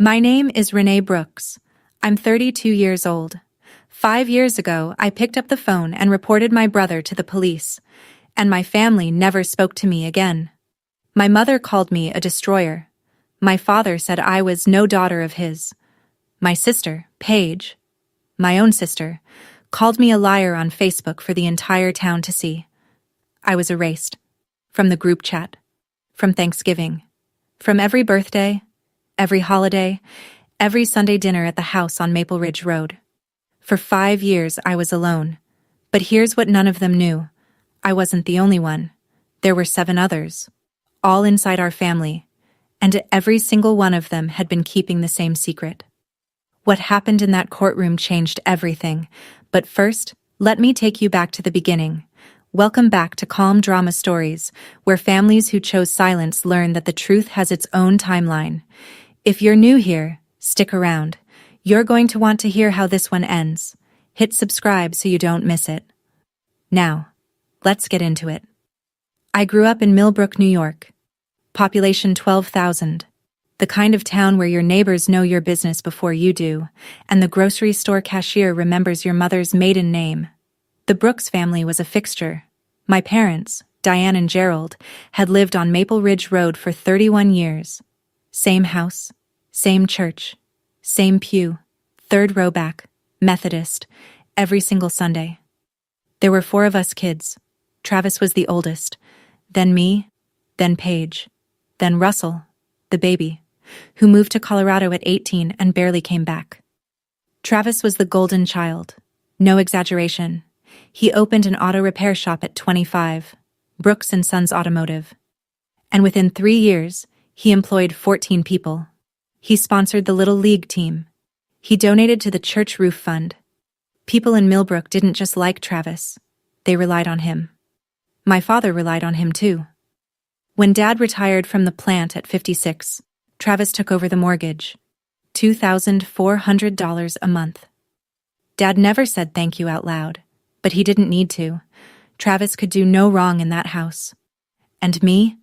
My name is Renee Brooks. I'm 32 years old. 5 years ago, I picked up the phone and reported my brother to the police, and my family never spoke to me again. My mother called me a destroyer. My father said I was no daughter of his. My sister, Paige, my own sister, called me a liar on Facebook for the entire town to see. I was erased. From the group chat. From Thanksgiving. From every birthday, every holiday, every Sunday dinner at the house on Maple Ridge Road. For 5 years I was alone. But here's what none of them knew. I wasn't the only one. There were 7 others. All inside our family. And every single one of them had been keeping the same secret. What happened in that courtroom changed everything. But first, let me take you back to the beginning. Welcome back to Calm Drama Stories, where families who chose silence learn that the truth has its own timeline. If you're new here, stick around. You're going to want to hear how this one ends. Hit subscribe so you don't miss it. Now, let's get into it. I grew up in Millbrook, New York. Population 12,000. The kind of town where your neighbors know your business before you do, and the grocery store cashier remembers your mother's maiden name. The Brooks family was a fixture. My parents, Diane and Gerald, had lived on Maple Ridge Road for 31 years. Same house, same church, same pew, 3rd row back, Methodist, every single Sunday. There were 4 of us kids. Travis was the oldest, then me, then Paige, then Russell, the baby, who moved to Colorado at 18 and barely came back. Travis was the golden child. No exaggeration. He opened an auto repair shop at 25, Brooks & Sons Automotive. And within 3 years, he employed 14 people. He sponsored the Little League team. He donated to the church roof fund. People in Millbrook didn't just like Travis. They relied on him. My father relied on him too. When Dad retired from the plant at 56, Travis took over the mortgage. $2,400 a month. Dad never said thank you out loud, but he didn't need to. Travis could do no wrong in that house. And me?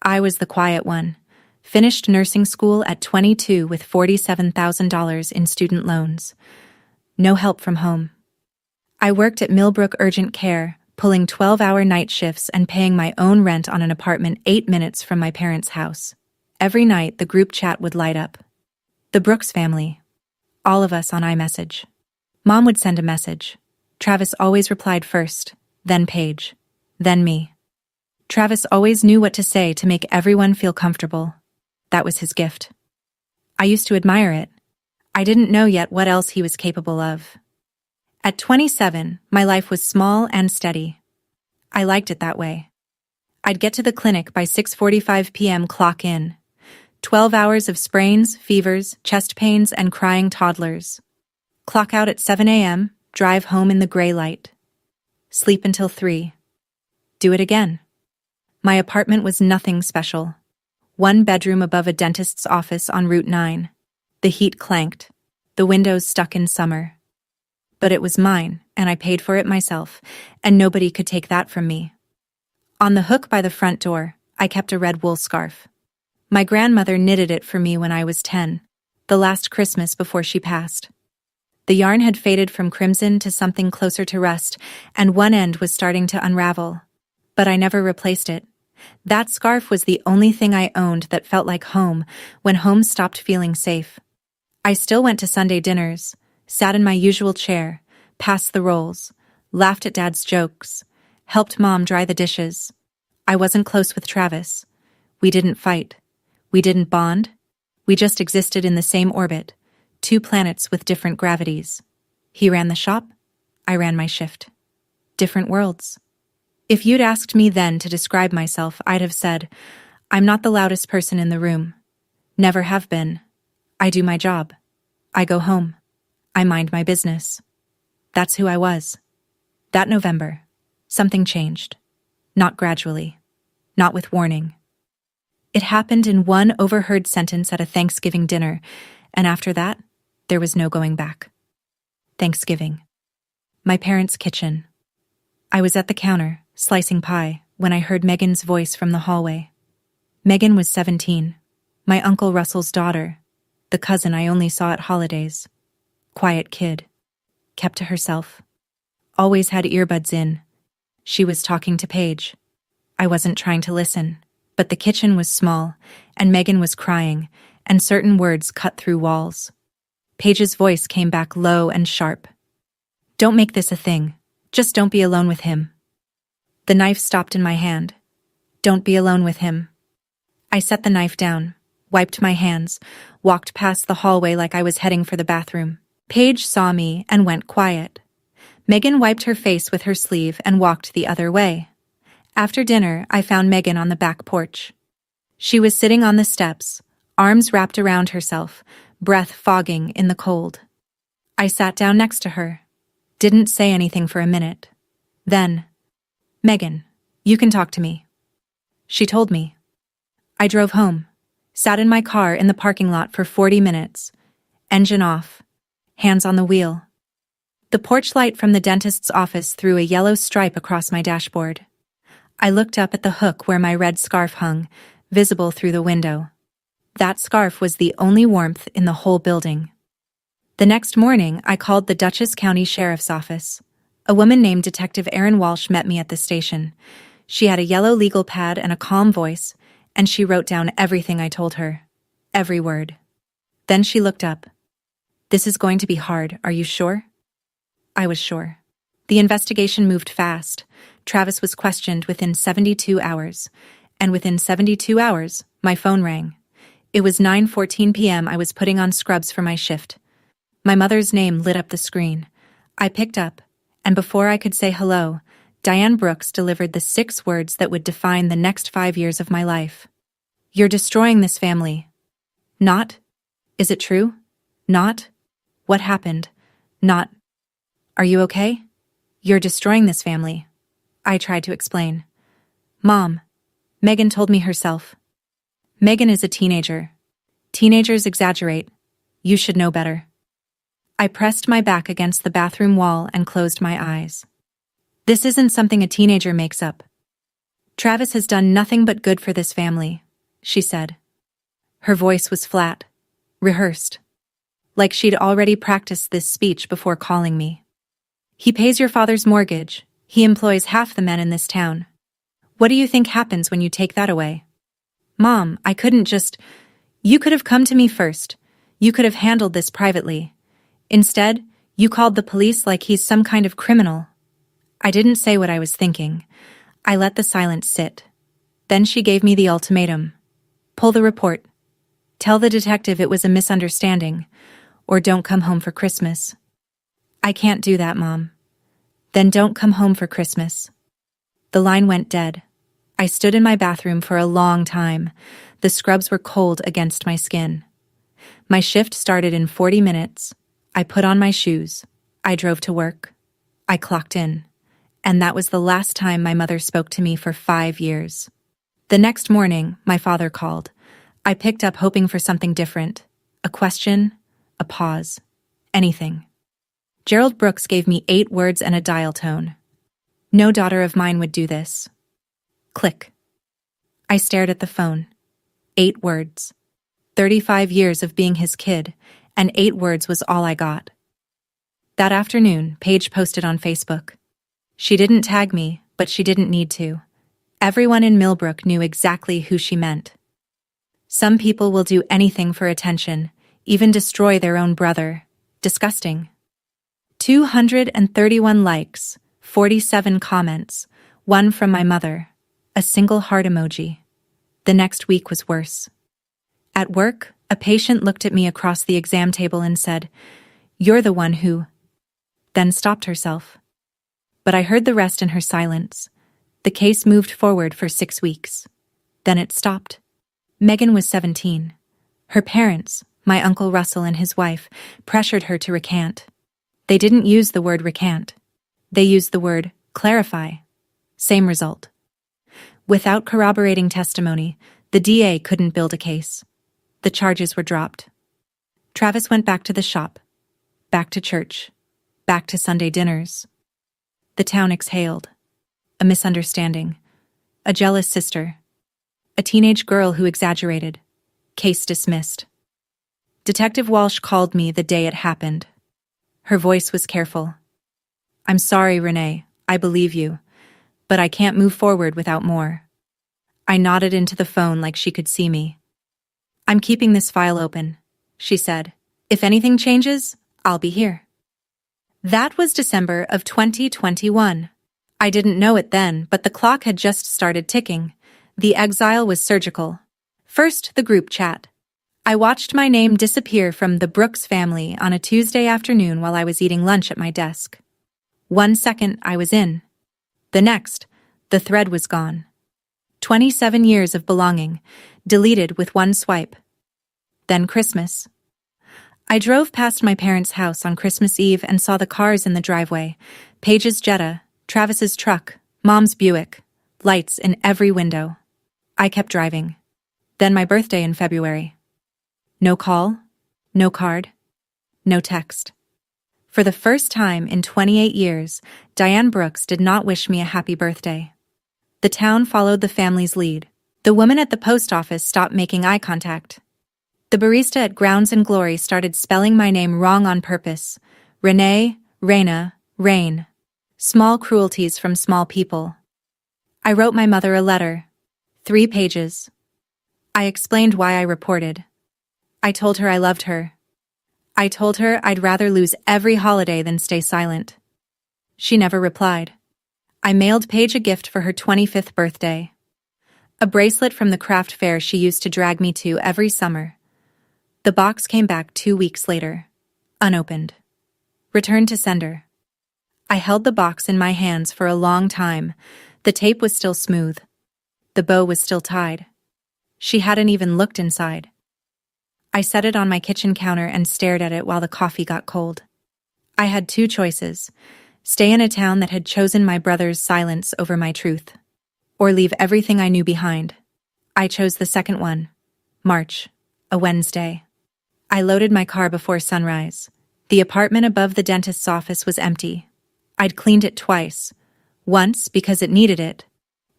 I was the quiet one. Finished nursing school at 22 with $47,000 in student loans. No help from home. I worked at Millbrook Urgent Care, pulling 12-hour night shifts and paying my own rent on an apartment 8 minutes from my parents' house. Every night, the group chat would light up. The Brooks family. All of us on iMessage. Mom would send a message. Travis always replied first, then Paige, then me. Travis always knew what to say to make everyone feel comfortable. That was his gift. I used to admire it. I didn't know yet what else he was capable of. At 27, my life was small and steady. I liked it that way. I'd get to the clinic by 6:45 p.m. clock in. 12 hours of sprains, fevers, chest pains, and crying toddlers. Clock out at 7 a.m., drive home in the gray light. Sleep until 3. Do it again. My apartment was nothing special. 1 bedroom above a dentist's office on Route 9. The heat clanked. The windows stuck in summer. But it was mine, and I paid for it myself, and nobody could take that from me. On the hook by the front door, I kept a red wool scarf. My grandmother knitted it for me when I was 10, the last Christmas before she passed. The yarn had faded from crimson to something closer to rust, and one end was starting to unravel. But I never replaced it. That scarf was the only thing I owned that felt like home when home stopped feeling safe. I still went to Sunday dinners, sat in my usual chair, passed the rolls, laughed at Dad's jokes, helped Mom dry the dishes. I wasn't close with Travis. We didn't fight. We didn't bond. We just existed in the same orbit, 2 planets with different gravities. He ran the shop. I ran my shift. Different worlds. If you'd asked me then to describe myself, I'd have said, I'm not the loudest person in the room. Never have been. I do my job. I go home. I mind my business. That's who I was. That November, something changed. Not gradually. Not with warning. It happened in one overheard sentence at a Thanksgiving dinner, and after that, there was no going back. Thanksgiving. My parents' kitchen. I was at the counter, slicing pie, when I heard Megan's voice from the hallway. Megan was 17, my Uncle Russell's daughter. the cousin I only saw at holidays. Quiet kid. Kept to herself. Always had earbuds in. She was talking to Paige. I wasn't trying to listen, but the kitchen was small, and Megan was crying, and certain words cut through walls. Paige's voice came back low and sharp. Don't make this a thing. Just don't be alone with him. The knife stopped in my hand. Don't be alone with him. I set the knife down, wiped my hands, walked past the hallway like I was heading for the bathroom. Paige saw me and went quiet. Megan wiped her face with her sleeve and walked the other way. After dinner, I found Megan on the back porch. She was sitting on the steps, arms wrapped around herself, breath fogging in the cold. I sat down next to her. Didn't say anything for a minute. Then, Megan, you can talk to me. She told me. I drove home, sat in my car in the parking lot for 40 minutes, engine off, hands on the wheel. The porch light from the dentist's office threw a yellow stripe across my dashboard. I looked up at the hook where my red scarf hung, visible through the window. That scarf was the only warmth in the whole building. The next morning, I called the Dutchess County Sheriff's Office. A woman named Detective Erin Walsh met me at the station. She had a yellow legal pad and a calm voice, and she wrote down everything I told her. Every word. Then she looked up. This is going to be hard, are you sure? I was sure. The investigation moved fast. Travis was questioned within 72 hours. And within 72 hours, my phone rang. It was 9:14 p.m. I was putting on scrubs for my shift. My mother's name lit up the screen. I picked up, and before I could say hello, Diane Brooks delivered the 6 words that would define the next 5 years of my life. You're destroying this family. Not? Is it true? Not? What happened? Not? Are you okay? You're destroying this family. I tried to explain. Mom, Megan told me herself. Megan is a teenager. Teenagers exaggerate. You should know better. I pressed my back against the bathroom wall and closed my eyes. This isn't something a teenager makes up. Travis has done nothing but good for this family, she said. Her voice was flat, rehearsed, like she'd already practiced this speech before calling me. He pays your father's mortgage. He employs half the men in this town. What do you think happens when you take that away? Mom, I couldn't just... You could have come to me first. You could have handled this privately. Instead, you called the police like he's some kind of criminal. I didn't say what I was thinking. I let the silence sit. Then she gave me the ultimatum. Pull the report. Tell the detective it was a misunderstanding, or don't come home for Christmas. I can't do that, Mom. Then don't come home for Christmas. The line went dead. I stood in my bathroom for a long time. The scrubs were cold against my skin. My shift started in 40 minutes. I put on my shoes. I drove to work. I clocked in. And that was the last time my mother spoke to me for 5 years. The next morning, my father called. I picked up hoping for something different. A question, a pause, anything. Gerald Brooks gave me 8 words and a dial tone. No daughter of mine would do this. Click. I stared at the phone. 8 words. 35 years of being his kid, and 8 words was all I got. That afternoon, Paige posted on Facebook. She didn't tag me, but she didn't need to. Everyone in Millbrook knew exactly who she meant. Some people will do anything for attention, even destroy their own brother. Disgusting. 231 likes, 47 comments, 1 from my mother, a single heart emoji. The next week was worse. At work, a patient looked at me across the exam table and said, "You're the one who..." Then stopped herself. But I heard the rest in her silence. The case moved forward for 6 weeks. Then it stopped. Megan was 17. Her parents, my Uncle Russell and his wife, pressured her to recant. They didn't use the word recant. They used the word clarify. Same result. Without corroborating testimony, the DA couldn't build a case. The charges were dropped. Travis went back to the shop, back to church, back to Sunday dinners. The town exhaled. A misunderstanding. A jealous sister. A teenage girl who exaggerated. Case dismissed. Detective Walsh called me the day it happened. Her voice was careful. "I'm sorry, Renee, I believe you, but I can't move forward without more." I nodded into the phone like she could see me. "I'm keeping this file open," she said. "If anything changes, I'll be here." That was December of 2021. I didn't know it then, but the clock had just started ticking. The exile was surgical. First, the group chat. I watched my name disappear from the Brooks family on a Tuesday afternoon while I was eating lunch at my desk. 1 second, I was in. The next, the thread was gone. 27 years of belonging, deleted with one swipe. Then Christmas. I drove past my parents' house on Christmas Eve and saw the cars in the driveway. Paige's Jetta, Travis's truck, Mom's Buick, lights in every window. I kept driving. Then my birthday in February. No call, no card, no text. For the first time in 28 years, Diane Brooks did not wish me a happy birthday. The town followed the family's lead. The woman at the post office stopped making eye contact. The barista at Grounds and Glory started spelling my name wrong on purpose. Renee, Raina, Rain. Small cruelties from small people. I wrote my mother a letter. 3 pages. I explained why I reported. I told her I loved her. I told her I'd rather lose every holiday than stay silent. She never replied. I mailed Paige a gift for her 25th birthday. A bracelet from the craft fair she used to drag me to every summer. The box came back 2 weeks later, unopened. Returned to sender. I held the box in my hands for a long time. The tape was still smooth. The bow was still tied. She hadn't even looked inside. I set it on my kitchen counter and stared at it while the coffee got cold. I had 2 choices: stay in a town that had chosen my brother's silence over my truth, or leave everything I knew behind. I chose the second one. March, a Wednesday. I loaded my car before sunrise. The apartment above the dentist's office was empty. I'd cleaned it twice. Once because it needed it.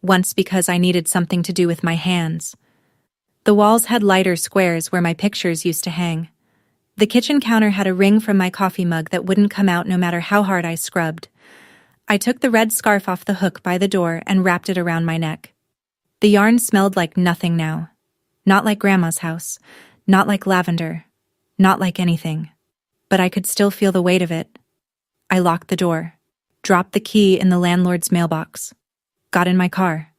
Once because I needed something to do with my hands. The walls had lighter squares where my pictures used to hang. The kitchen counter had a ring from my coffee mug that wouldn't come out no matter how hard I scrubbed. I took the red scarf off the hook by the door and wrapped it around my neck. The yarn smelled like nothing now. Not like Grandma's house. Not like lavender. Not like anything. But I could still feel the weight of it. I locked the door. Dropped the key in the landlord's mailbox. Got in my car.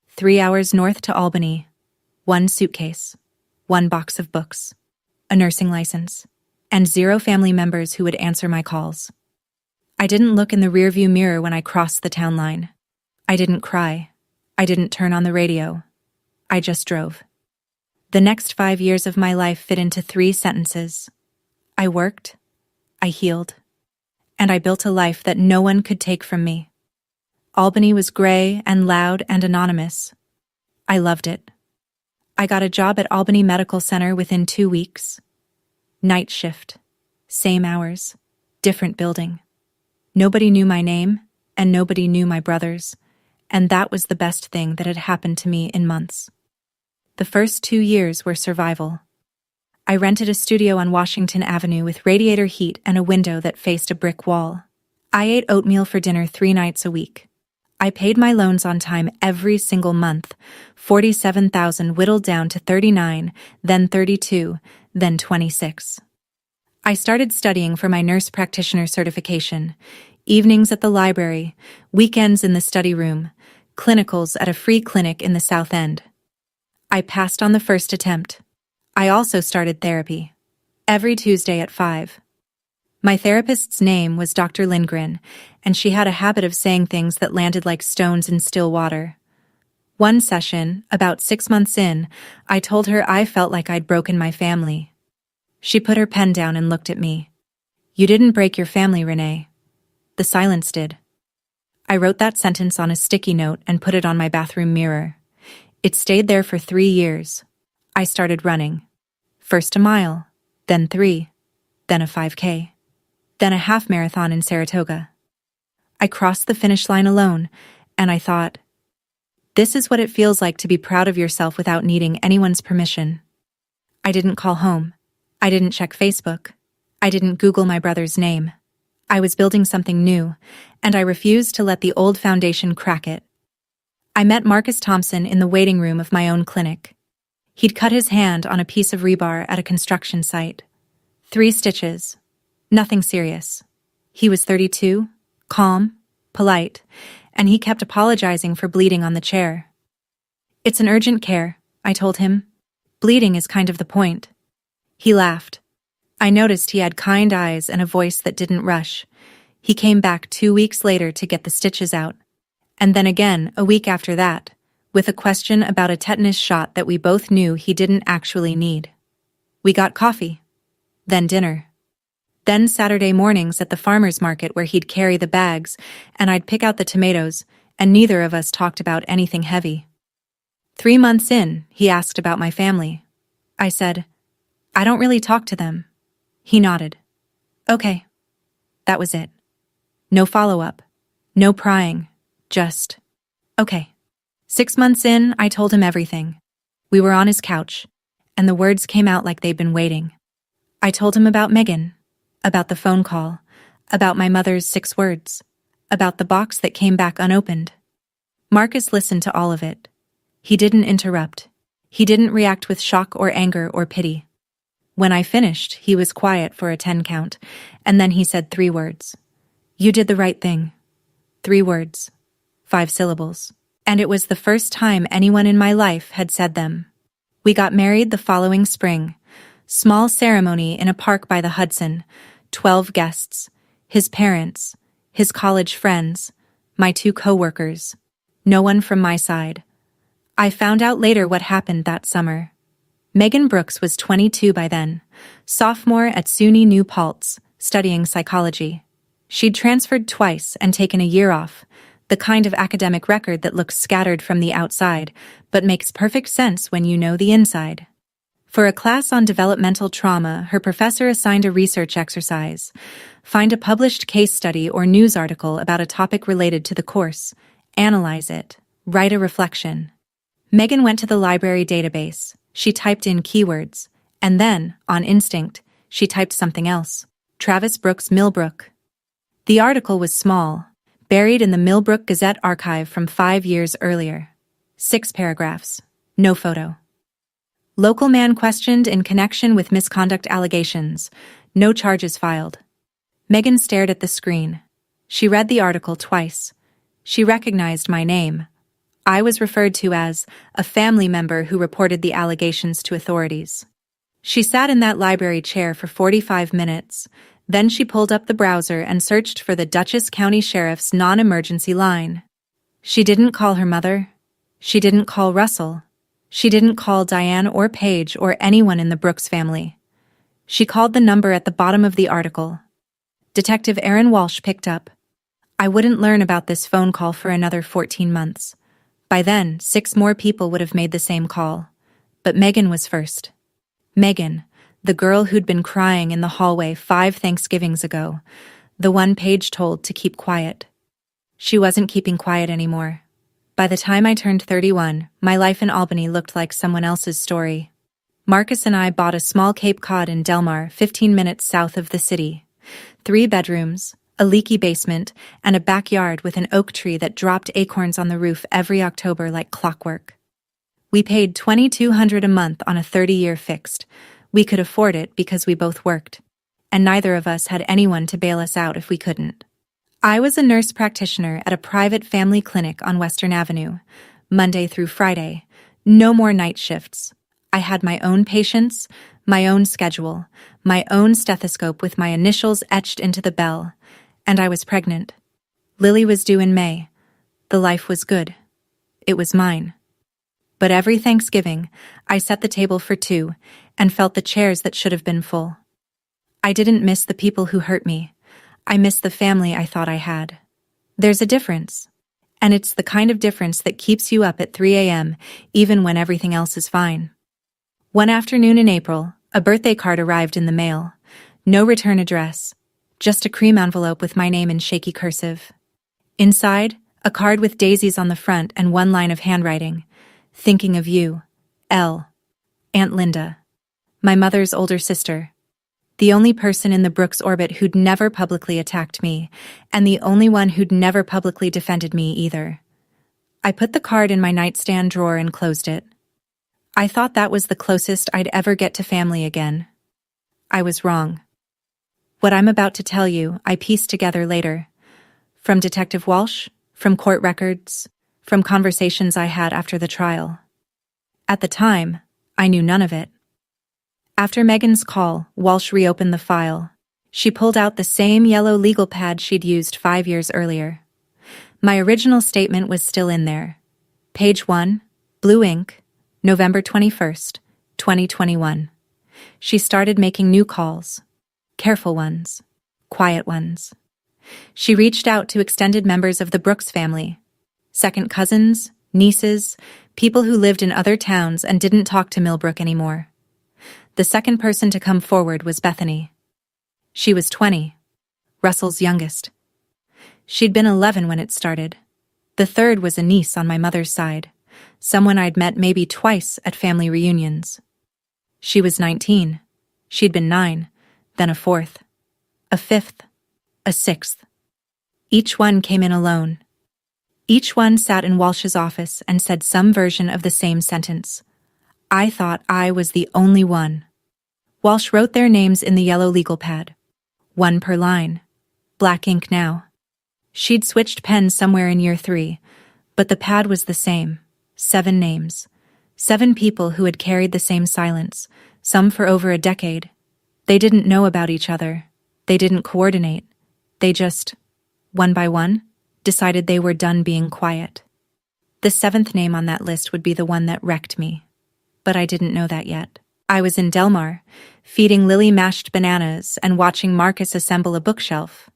3 hours north to Albany. 1 suitcase, 1 box of books, a nursing license, and 0 family members who would answer my calls. I didn't look in the rearview mirror when I crossed the town line. I didn't cry. I didn't turn on the radio. I just drove. The next 5 years of my life fit into 3 sentences. I worked, I healed, and I built a life that no one could take from me. Albany was gray and loud and anonymous. I loved it. I got a job at Albany Medical Center within 2 weeks. Night shift. Same hours. Different building. Nobody knew my name, and nobody knew my brothers, and that was the best thing that had happened to me in months. The first 2 years were survival. I rented a studio on Washington Avenue with radiator heat and a window that faced a brick wall. I ate oatmeal for dinner 3 nights a week. I paid my loans on time every single month, $47,000 whittled down to 39, then 32, then 26. I started studying for my nurse practitioner certification, evenings at the library, weekends in the study room, clinicals at a free clinic in the South End. I passed on the first attempt. I also started therapy, every Tuesday at 5. My therapist's name was Dr. Lindgren, and she had a habit of saying things that landed like stones in still water. One session, about 6 months in, I told her I felt like I'd broken my family. She put her pen down and looked at me. "You didn't break your family, Renee. The silence did." I wrote that sentence on a sticky note and put it on my bathroom mirror. It stayed there for 3 years. I started running. First a mile, then 3, then a 5K. Then a half marathon in Saratoga. I crossed the finish line alone, and I thought, this is what it feels like to be proud of yourself without needing anyone's permission. I didn't call home. I didn't check Facebook. I didn't Google my brother's name. I was building something new, and I refused to let the old foundation crack it. I met Marcus Thompson in the waiting room of my own clinic. He'd cut his hand on a piece of rebar at a construction site. 3 stitches. Nothing serious. He was 32, calm, polite, and he kept apologizing for bleeding on the chair. "It's an urgent care," I told him. "Bleeding is kind of the point." He laughed. I noticed he had kind eyes and a voice that didn't rush. He came back 2 weeks later to get the stitches out, and then again a week after that, with a question about a tetanus shot that we both knew he didn't actually need. We got coffee, then dinner. Then Saturday mornings at the farmer's market where he'd carry the bags and I'd pick out the tomatoes, and neither of us talked about anything heavy. 3 months in, he asked about my family. I said, "I don't really talk to them." He nodded. Okay. That was it. No follow-up. No prying. Just, okay. 6 months in, I told him everything. We were on his couch, and the words came out like they'd been waiting. I told him about Megan, about the phone call, about my mother's 6 words, about the box that came back unopened. Marcus listened to all of it. He didn't interrupt. He didn't react with shock or anger or pity. When I finished, he was quiet for a 10 count, and then he said 3 words. "You did the right thing." 3 words. 5 syllables. And it was the first time anyone in my life had said them. We got married the following spring. Small ceremony in a park by the Hudson. 12 guests. His parents. His college friends. My 2 co-workers. No one from my side. I found out later what happened that summer. Megan Brooks was 22 by then, sophomore at SUNY New Paltz, studying psychology. She'd transferred twice and taken a year off, the kind of academic record that looks scattered from the outside, but makes perfect sense when you know the inside. For a class on developmental trauma, her professor assigned a research exercise. Find a published case study or news article about a topic related to the course, analyze it, write a reflection. Megan went to the library database. She typed in keywords, and then, on instinct, she typed something else. Travis Brooks Millbrook. The article was small, buried in the Millbrook Gazette archive from 5 years earlier. 6 paragraphs. No photo. Local man questioned in connection with misconduct allegations. No charges filed. Megan stared at the screen. She read the article twice. She recognized my name. I was referred to as a family member who reported the allegations to authorities. She sat in that library chair for 45 minutes. Then she pulled up the browser and searched for the Dutchess County Sheriff's non-emergency line. She didn't call her mother. She didn't call Russell. She didn't call Diane or Paige or anyone in the Brooks family. She called the number at the bottom of the article. Detective Aaron Walsh picked up. I wouldn't learn about this phone call for another 14 months. By then, 6 more people would have made the same call. But Megan was first. Megan, the girl who'd been crying in the hallway 5 Thanksgivings ago, the one Paige told to keep quiet. She wasn't keeping quiet anymore. By the time I turned 31, my life in Albany looked like someone else's story. Marcus and I bought a small Cape Cod in Delmar, 15 minutes south of the city. 3 bedrooms, a leaky basement, and a backyard with an oak tree that dropped acorns on the roof every October like clockwork. We paid $2,200 a month on a 30-year fixed. We could afford it because we both worked, and neither of us had anyone to bail us out if we couldn't. I was a nurse practitioner at a private family clinic on Western Avenue, Monday through Friday. No more night shifts. I had my own patients, my own schedule, my own stethoscope with my initials etched into the bell. And I was pregnant. Lily was due in May. The life was good. It was mine. But every Thanksgiving, I set the table for 2 and felt the chairs that should have been full. I didn't miss the people who hurt me. I missed the family I thought I had. There's a difference. And it's the kind of difference that keeps you up at 3 a.m., even when everything else is fine. One afternoon in April, a birthday card arrived in the mail. No return address. Just a cream envelope with my name in shaky cursive. Inside, a card with daisies on the front and 1 line of handwriting. Thinking of you. L. Aunt Linda. My mother's older sister. The only person in the Brooks orbit who'd never publicly attacked me, and the only one who'd never publicly defended me either. I put the card in my nightstand drawer and closed it. I thought that was the closest I'd ever get to family again. I was wrong. What I'm about to tell you, I pieced together later. From Detective Walsh, from court records, from conversations I had after the trial. At the time, I knew none of it. After Megan's call, Walsh reopened the file. She pulled out the same yellow legal pad she'd used 5 years earlier. My original statement was still in there. Page 1, blue ink, November 21st, 2021. She started making new calls. Careful ones. Quiet ones. She reached out to extended members of the Brooks family. Second cousins, nieces, people who lived in other towns and didn't talk to Millbrook anymore. The second person to come forward was Bethany. She was 20, Russell's youngest. She'd been 11 when it started. The third was a niece on my mother's side, someone I'd met maybe twice at family reunions. She was 19. She'd been 9, then a fourth, a fifth, a sixth. Each one came in alone. Each one sat in Walsh's office and said some version of the same sentence. I thought I was the only one. Walsh wrote their names in the yellow legal pad. 1 per line. Black ink now. She'd switched pens somewhere in year 3, but the pad was the same. 7 names. 7 people who had carried the same silence, some for over a decade. They didn't know about each other. They didn't coordinate. They just, one by one, decided they were done being quiet. The 7th name on that list would be the one that wrecked me. But I didn't know that yet. I was in Delmar, feeding Lily mashed bananas and watching Marcus assemble a bookshelf.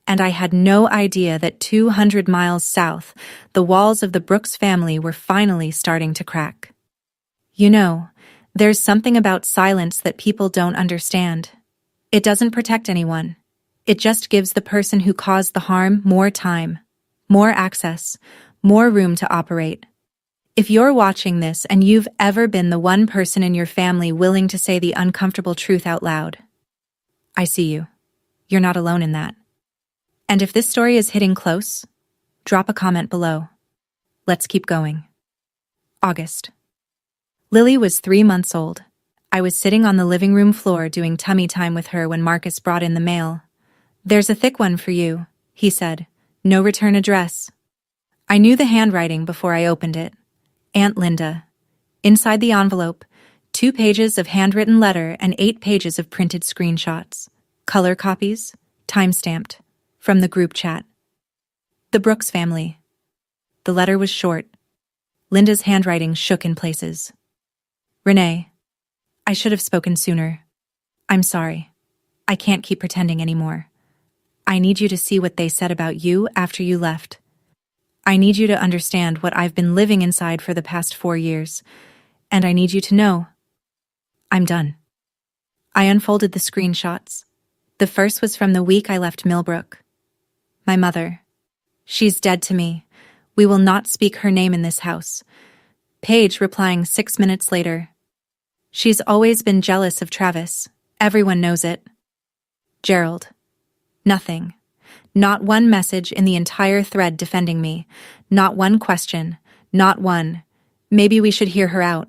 And I had no idea that 200 miles south, the walls of the Brooks family were finally starting to crack. You know, there's something about silence that people don't understand. It doesn't protect anyone. It just gives the person who caused the harm more time, more access, more room to operate. If you're watching this and you've ever been the one person in your family willing to say the uncomfortable truth out loud, I see you. You're not alone in that. And if this story is hitting close, drop a comment below. Let's keep going. August. Lily was 3 months old. I was sitting on the living room floor doing tummy time with her when Marcus brought in the mail. There's a thick one for you, he said. No return address. I knew the handwriting before I opened it. Aunt Linda. Inside the envelope, 2 pages of handwritten letter and 8 pages of printed screenshots. Color copies, time-stamped. From the group chat. The Brooks family. The letter was short. Linda's handwriting shook in places. Renee, I should have spoken sooner. I'm sorry. I can't keep pretending anymore. I need you to see what they said about you after you left. I need you to understand what I've been living inside for the past 4 years, and I need you to know. I'm done. I unfolded the screenshots. The first was from the week I left Millbrook. My mother. She's dead to me. We will not speak her name in this house. Paige replying 6 minutes later. She's always been jealous of Travis. Everyone knows it. Gerald. Nothing. Not one message in the entire thread defending me. Not one question. Not one. Maybe we should hear her out.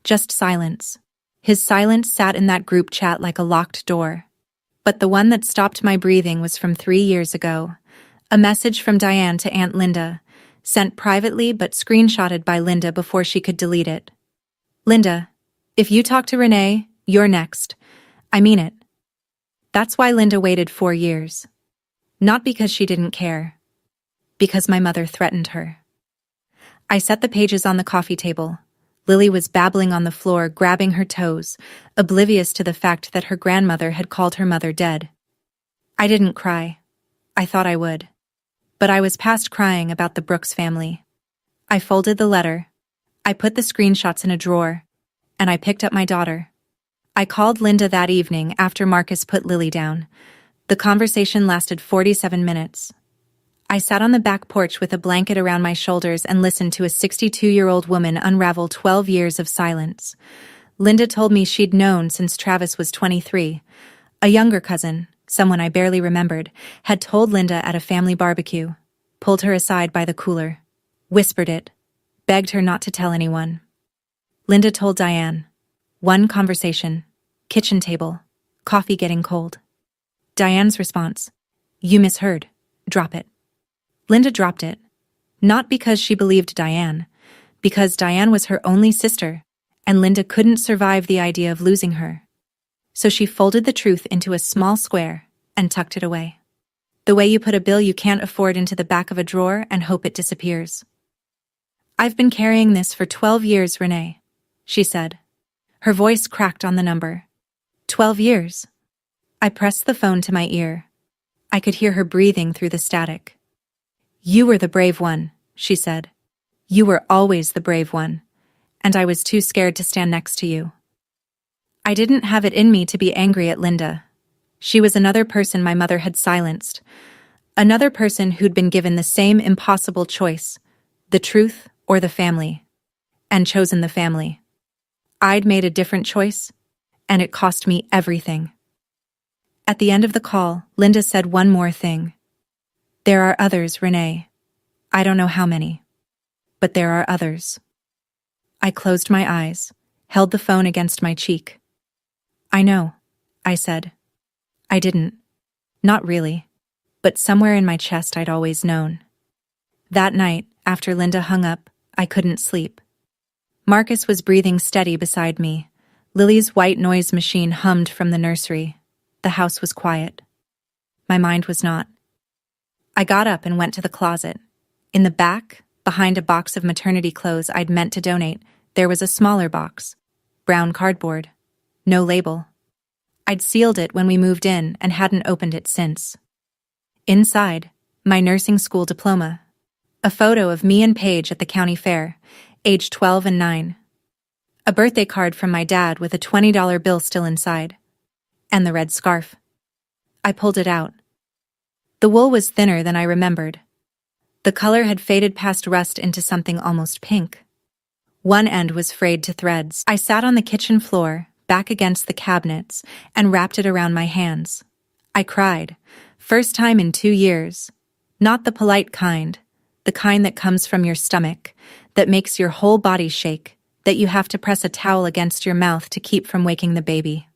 Just silence. His silence sat in that group chat like a locked door. But the one that stopped my breathing was from 3 years ago. A message from Diane to Aunt Linda, sent privately but screenshotted by Linda before she could delete it. Linda, if you talk to Renee, you're next. I mean it. That's why Linda waited 4 years. Not because she didn't care. Because my mother threatened her. I set the pages on the coffee table. Lily was babbling on the floor, grabbing her toes, oblivious to the fact that her grandmother had called her mother dead. I didn't cry. I thought I would. But I was past crying about the Brooks family. I folded the letter. I put the screenshots in a drawer. And I picked up my daughter. I called Linda that evening after Marcus put Lily down. The conversation lasted 47 minutes. I sat on the back porch with a blanket around my shoulders and listened to a 62-year-old woman unravel 12 years of silence. Linda told me she'd known since Travis was 23. A younger cousin, someone I barely remembered, had told Linda at a family barbecue, pulled her aside by the cooler, whispered it, begged her not to tell anyone. Linda told Diane. One conversation, kitchen table, coffee getting cold. Diane's response, "You misheard. Drop it." Linda dropped it, not because she believed Diane, because Diane was her only sister, and Linda couldn't survive the idea of losing her. So she folded the truth into a small square and tucked it away. The way you put a bill you can't afford into the back of a drawer and hope it disappears. "I've been carrying this for 12 years, Renee," she said. Her voice cracked on the number. 12 years. I pressed the phone to my ear. I could hear her breathing through the static. "You were the brave one," she said. "You were always the brave one, and I was too scared to stand next to you." I didn't have it in me to be angry at Linda. She was another person my mother had silenced, another person who'd been given the same impossible choice, the truth or the family, and chosen the family. I'd made a different choice, and it cost me everything. At the end of the call, Linda said one more thing. "There are others, Renee. I don't know how many, but there are others." I closed my eyes, held the phone against my cheek. "I know," I said. I didn't. Not really. But somewhere in my chest I'd always known. That night, after Linda hung up, I couldn't sleep. Marcus was breathing steady beside me. Lily's white noise machine hummed from the nursery. The house was quiet. My mind was not. I got up and went to the closet. In the back, behind a box of maternity clothes I'd meant to donate, there was a smaller box. Brown cardboard. No label. I'd sealed it when we moved in and hadn't opened it since. Inside, my nursing school diploma. A photo of me and Paige at the county fair, age 12 and 9. A birthday card from my dad with a $20 bill still inside. And the red scarf. I pulled it out. The wool was thinner than I remembered. The color had faded past rust into something almost pink. One end was frayed to threads. I sat on the kitchen floor, back against the cabinets, and wrapped it around my hands. I cried. First time in 2 years. Not the polite kind, the kind that comes from your stomach, that makes your whole body shake, that you have to press a towel against your mouth to keep from waking the baby.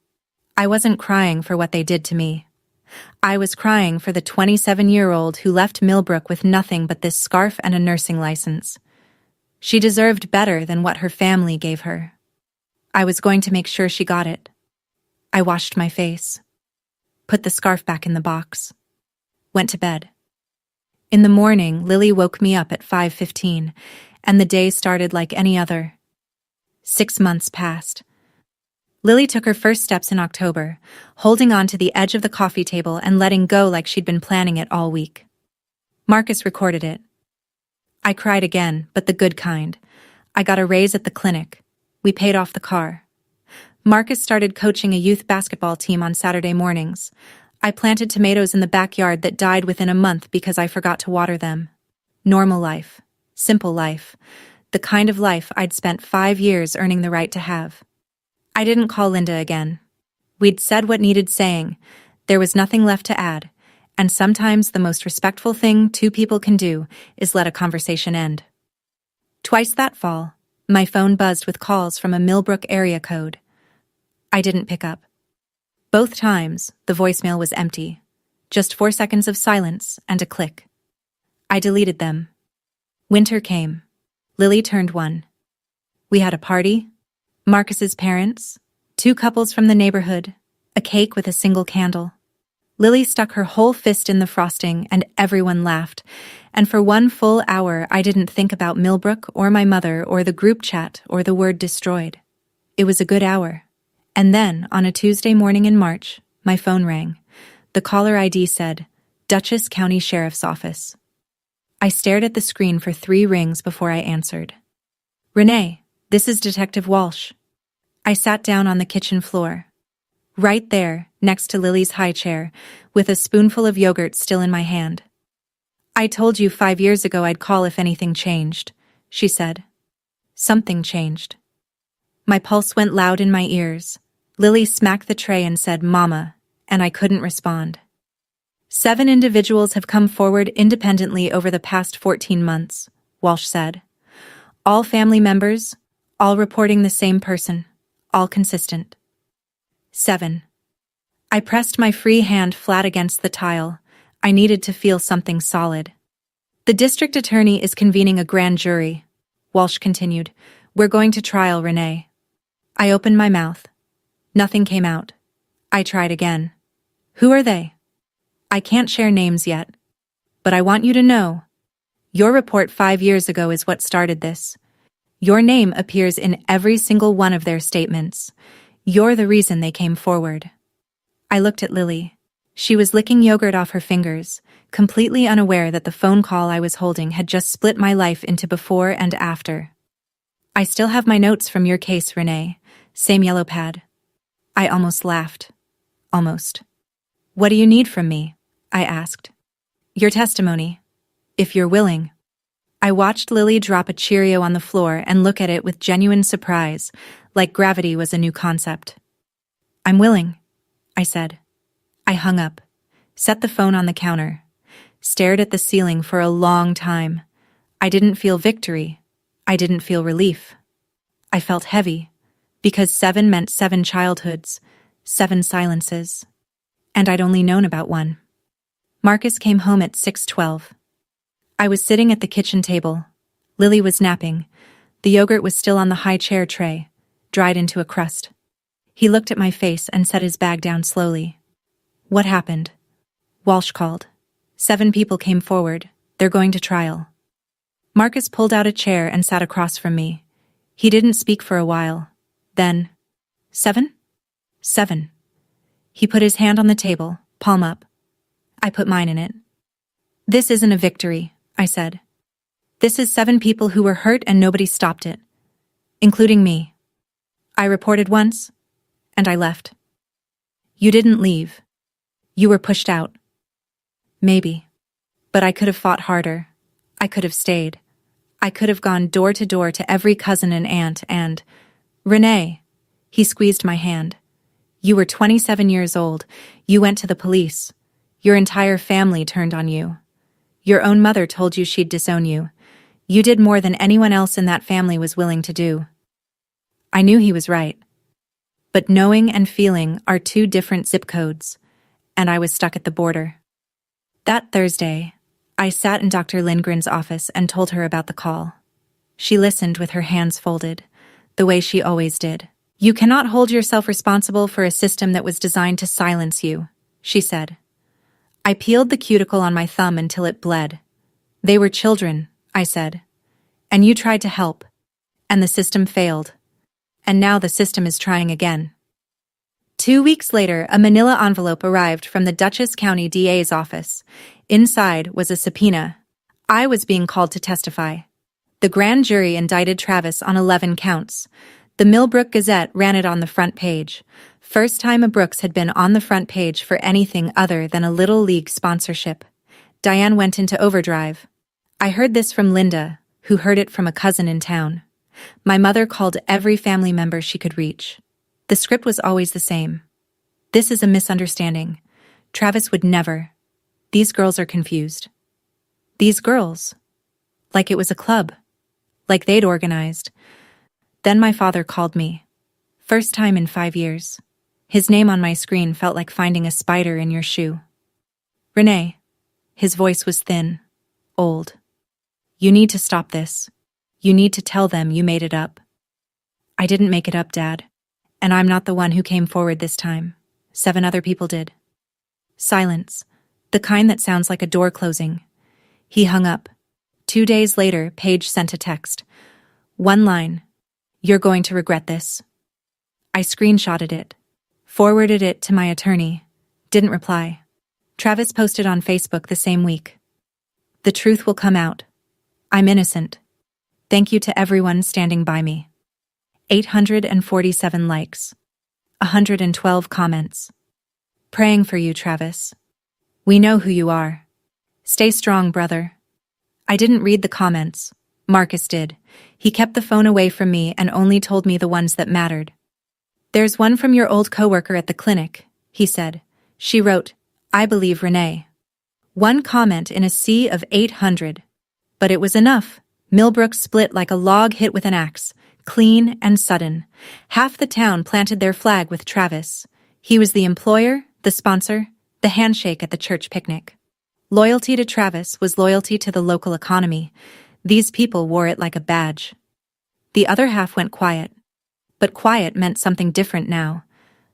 I wasn't crying for what they did to me. I was crying for the 27-year-old who left Millbrook with nothing but this scarf and a nursing license. She deserved better than what her family gave her. I was going to make sure she got it. I washed my face. Put the scarf back in the box. Went to bed. In the morning, Lily woke me up at 5:15, and the day started like any other. 6 months passed. Lily took her first steps in October, holding on to the edge of the coffee table and letting go like she'd been planning it all week. Marcus recorded it. I cried again, but the good kind. I got a raise at the clinic. We paid off the car. Marcus started coaching a youth basketball team on Saturday mornings. I planted tomatoes in the backyard that died within a month because I forgot to water them. Normal life. Simple life. The kind of life I'd spent 5 years earning the right to have. I didn't call Linda again. We'd said what needed saying. There was nothing left to add. And sometimes the most respectful thing two people can do is let a conversation end. Twice that fall, my phone buzzed with calls from a Millbrook area code. I didn't pick up. Both times, the voicemail was empty. Just 4 seconds of silence and a click. I deleted them. Winter came. Lily turned 1. We had a party. Marcus's parents, 2 couples from the neighborhood, a cake with a single candle. Lily stuck her whole fist in the frosting and everyone laughed, and for 1 full hour I didn't think about Millbrook or my mother or the group chat or the word destroyed. It was a good hour. And then, on a Tuesday morning in March, my phone rang. The caller ID said, Dutchess County Sheriff's Office. I stared at the screen for 3 rings before I answered. Renee, this is Detective Walsh. I sat down on the kitchen floor. Right there, next to Lily's high chair, with a spoonful of yogurt still in my hand. I told you 5 years ago I'd call if anything changed, she said. Something changed. My pulse went loud in my ears. Lily smacked the tray and said, "Mama," and I couldn't respond. 7 individuals have come forward independently over the past 14 months, Walsh said. All family members, all reporting the same person, all consistent. 7. I pressed my free hand flat against the tile. I needed to feel something solid. The district attorney is convening a grand jury, Walsh continued. We're going to trial Renee. I opened my mouth. Nothing came out. I tried again. Who are they? I can't share names yet. But I want you to know. Your report 5 years ago is what started this. Your name appears in every single one of their statements. You're the reason they came forward. I looked at Lily. She was licking yogurt off her fingers, completely unaware that the phone call I was holding had just split my life into before and after. I still have my notes from your case, Renee. Same yellow pad. I almost laughed. Almost. What do you need from me? I asked. Your testimony. If you're willing. I watched Lily drop a Cheerio on the floor and look at it with genuine surprise, like gravity was a new concept. I'm willing, I said. I hung up, set the phone on the counter, stared at the ceiling for a long time. I didn't feel victory. I didn't feel relief. I felt heavy, because 7 meant 7 childhoods, 7 silences. And I'd only known about one. Marcus came home at 6:12. I was sitting at the kitchen table. Lily was napping. The yogurt was still on the high chair tray, dried into a crust. He looked at my face and set his bag down slowly. What happened? Walsh called. 7 people came forward. They're going to trial. Marcus pulled out a chair and sat across from me. He didn't speak for a while. Then, 7? 7. He put his hand on the table, palm up. I put mine in it. This isn't a victory, I said. This is 7 people who were hurt and nobody stopped it. Including me. I reported once, and I left. You didn't leave. You were pushed out. Maybe. But I could have fought harder. I could have stayed. I could have gone door to door to every cousin and aunt and... Renee. He squeezed my hand. You were 27 years old. You went to the police. Your entire family turned on you. Your own mother told you she'd disown you. You did more than anyone else in that family was willing to do. I knew he was right. But knowing and feeling are 2 different zip codes, and I was stuck at the border. That Thursday, I sat in Dr. Lindgren's office and told her about the call. She listened with her hands folded, the way she always did. You cannot hold yourself responsible for a system that was designed to silence you, she said. I peeled the cuticle on my thumb until it bled. They were children, I said. And you tried to help. And the system failed. And now the system is trying again. 2 weeks later, a manila envelope arrived from the Dutchess County DA's office. Inside was a subpoena. I was being called to testify. The grand jury indicted Travis on 11 counts. The Millbrook Gazette ran it on the front page. First time a Brooks had been on the front page for anything other than a Little League sponsorship. Diane went into overdrive. I heard this from Linda, who heard it from a cousin in town. My mother called every family member she could reach. The script was always the same. This is a misunderstanding. Travis would never. These girls are confused. These girls. Like it was a club. Like they'd organized. Then my father called me. First time in 5 years. His name on my screen felt like finding a spider in your shoe. Renee. His voice was thin. Old. You need to stop this. You need to tell them you made it up. I didn't make it up, Dad. And I'm not the one who came forward this time. 7 other people did. Silence. The kind that sounds like a door closing. He hung up. 2 days later, Paige sent a text. 1 line. You're going to regret this. I screenshotted it. Forwarded it to my attorney. Didn't reply. Travis posted on Facebook the same week. The truth will come out. I'm innocent. Thank you to everyone standing by me. 847 likes. 112 comments. Praying for you, Travis. We know who you are. Stay strong, brother. I didn't read the comments, Marcus did. He kept the phone away from me and only told me the ones that mattered. "There's one from your old coworker at the clinic," he said. She wrote, "I believe Renee." One comment in a sea of 800. But it was enough. Millbrook split like a log hit with an axe, clean and sudden. Half the town planted their flag with Travis. He was the employer, the sponsor, the handshake at the church picnic. Loyalty to Travis was loyalty to the local economy. These people wore it like a badge. The other half went quiet. But quiet meant something different now.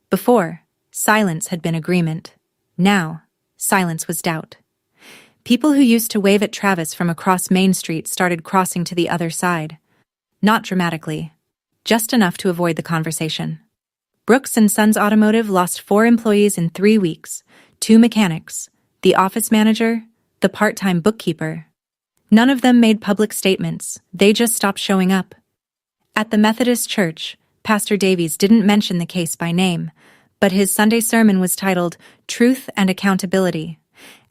Before, silence had been agreement. Now, silence was doubt. People who used to wave at Travis from across Main Street started crossing to the other side. Not dramatically, just enough to avoid the conversation. Brooks & Sons Automotive lost 4 employees in 3 weeks, 2 mechanics, the office manager, the part-time bookkeeper. None of them made public statements, they just stopped showing up. At the Methodist Church, Pastor Davies didn't mention the case by name, but his Sunday sermon was titled Truth and Accountability.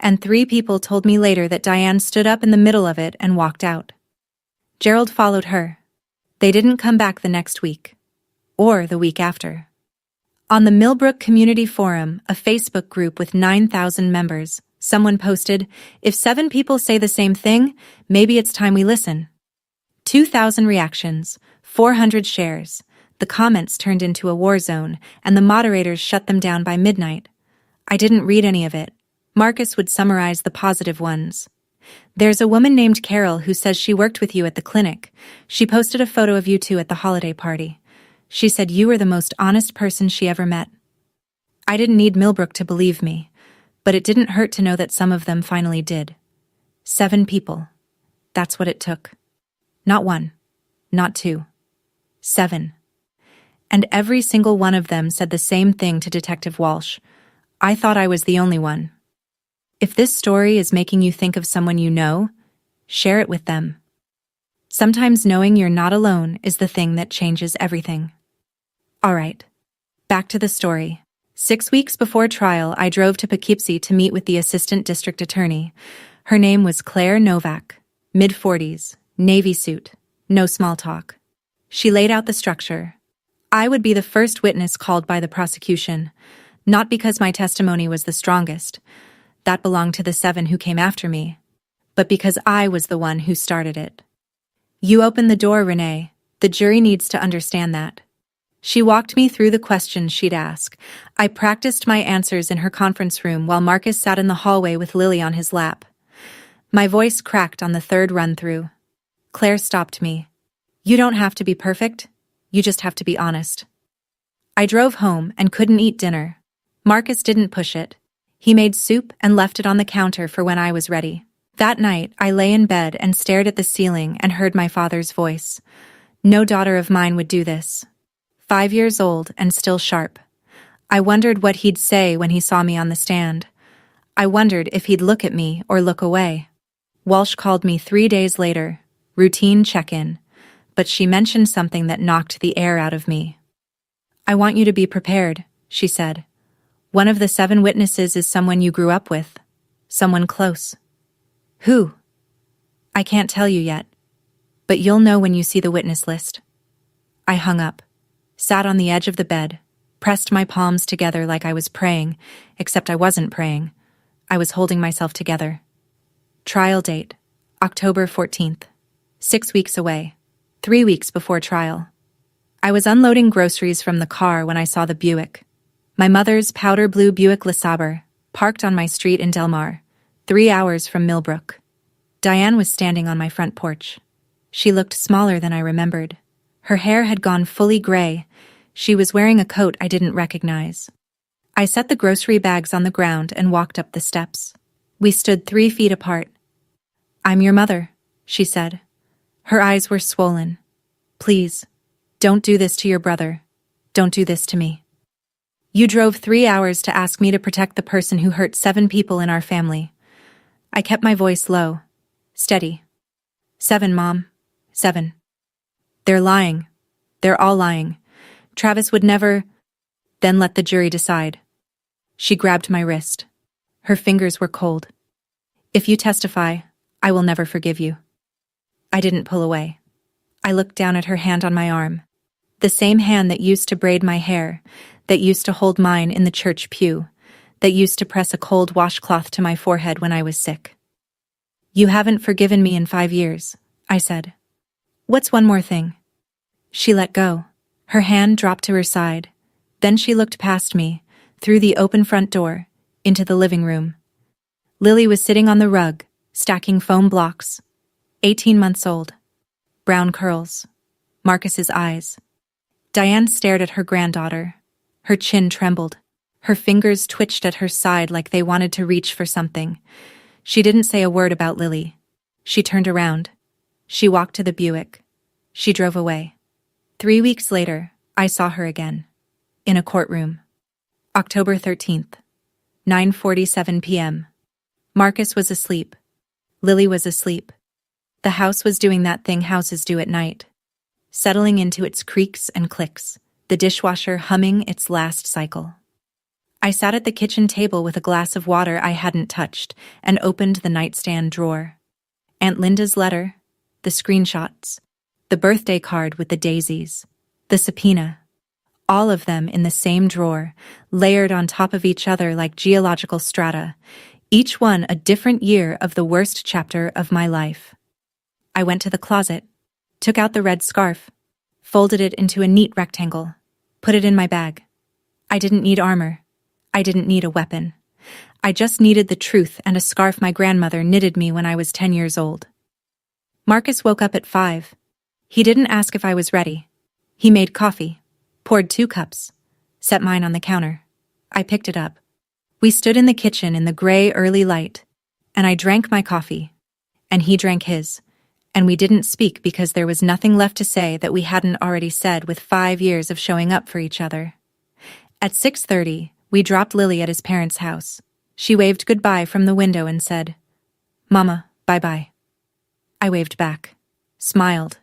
And 3 people told me later that Diane stood up in the middle of it and walked out. Gerald followed her. They didn't come back the next week. Or the week after. On the Millbrook Community Forum, a Facebook group with 9,000 members, someone posted, "If 7 people say the same thing, maybe it's time we listen." 2,000 reactions, 400 shares. The comments turned into a war zone, and the moderators shut them down by midnight. I didn't read any of it. Marcus would summarize the positive ones. "There's a woman named Carol who says she worked with you at the clinic. She posted a photo of you two at the holiday party. She said you were the most honest person she ever met." I didn't need Millbrook to believe me, but it didn't hurt to know that some of them finally did. 7 people. That's what it took. Not 1. Not 2. 7. And every single one of them said the same thing to Detective Walsh. I thought I was the only one. If this story is making you think of someone you know, share it with them. Sometimes knowing you're not alone is the thing that changes everything. All right, back to the story. 6 weeks before trial, I drove to Poughkeepsie to meet with the assistant district attorney. Her name was Claire Novak, mid-40s, navy suit, no small talk. She laid out the structure. I would be the first witness called by the prosecution, not because my testimony was the strongest. That belonged to the 7 who came after me, but because I was the one who started it. "You opened the door, Renee. The jury needs to understand that." She walked me through the questions she'd ask. I practiced my answers in her conference room while Marcus sat in the hallway with Lily on his lap. My voice cracked on the 3rd run-through. Claire stopped me. "You don't have to be perfect. You just have to be honest." I drove home and couldn't eat dinner. Marcus didn't push it. He made soup and left it on the counter for when I was ready. That night, I lay in bed and stared at the ceiling and heard my father's voice. No daughter of mine would do this. 5 years old and still sharp. I wondered what he'd say when he saw me on the stand. I wondered if he'd look at me or look away. Walsh called me 3 days later, routine check-in, but she mentioned something that knocked the air out of me. "I want you to be prepared," she said. "One of the 7 witnesses is someone you grew up with. Someone close." "Who?" "I can't tell you yet, but you'll know when you see the witness list." I hung up, sat on the edge of the bed, pressed my palms together like I was praying, except I wasn't praying. I was holding myself together. Trial date, October 14th. 6 weeks away. 3 weeks before trial. I was unloading groceries from the car when I saw the Buick. My mother's powder blue Buick LeSabre, parked on my street in Del Mar, 3 hours from Millbrook. Diane was standing on my front porch. She looked smaller than I remembered. Her hair had gone fully gray. She was wearing a coat I didn't recognize. I set the grocery bags on the ground and walked up the steps. We stood 3 feet apart. "I'm your mother," she said. Her eyes were swollen. "Please, don't do this to your brother. Don't do this to me. You drove 3 hours to ask me to protect the person who hurt 7 people in our family." I kept my voice low, steady. 7, Mom. 7. They're lying. They're all lying. Travis would never... Then let the jury decide. She grabbed my wrist. Her fingers were cold. "If you testify, I will never forgive you." I didn't pull away. I looked down at her hand on my arm. The same hand that used to braid my hair, that used to hold mine in the church pew, that used to press a cold washcloth to my forehead when I was sick. You haven't forgiven me in 5 years, I said. What's one more thing? She let go. Her hand dropped to her side. Then she looked past me, through the open front door, into the living room. Lily was sitting on the rug, stacking foam blocks. 18 months old. Brown curls. Marcus's eyes. Diane stared at her granddaughter. Her chin trembled. Her fingers twitched at her side like they wanted to reach for something. She didn't say a word about Lily. She turned around. She walked to the Buick. She drove away. 3 weeks later, I saw her again. In a courtroom. October 13th. 9:47 p.m. Marcus was asleep. Lily was asleep. The house was doing that thing houses do at night. Settling into its creaks and clicks, the dishwasher humming its last cycle. I sat at the kitchen table with a glass of water I hadn't touched and opened the nightstand drawer. Aunt Linda's letter, the screenshots, the birthday card with the daisies, the subpoena, all of them in the same drawer, layered on top of each other like geological strata, each one a different year of the worst chapter of my life. I went to the closet, took out the red scarf, folded it into a neat rectangle, put it in my bag. I didn't need armor. I didn't need a weapon. I just needed the truth and a scarf my grandmother knitted me when I was 10 years old. Marcus woke up at 5. He didn't ask if I was ready. He made coffee, poured 2 cups, set mine on the counter. I picked it up. We stood in the kitchen in the gray early light, and I drank my coffee, and he drank his, and we didn't speak because there was nothing left to say that we hadn't already said with 5 years of showing up for each other. At 6:30, we dropped Lily at his parents' house. She waved goodbye from the window and said, "Mama, bye-bye." I waved back, smiled.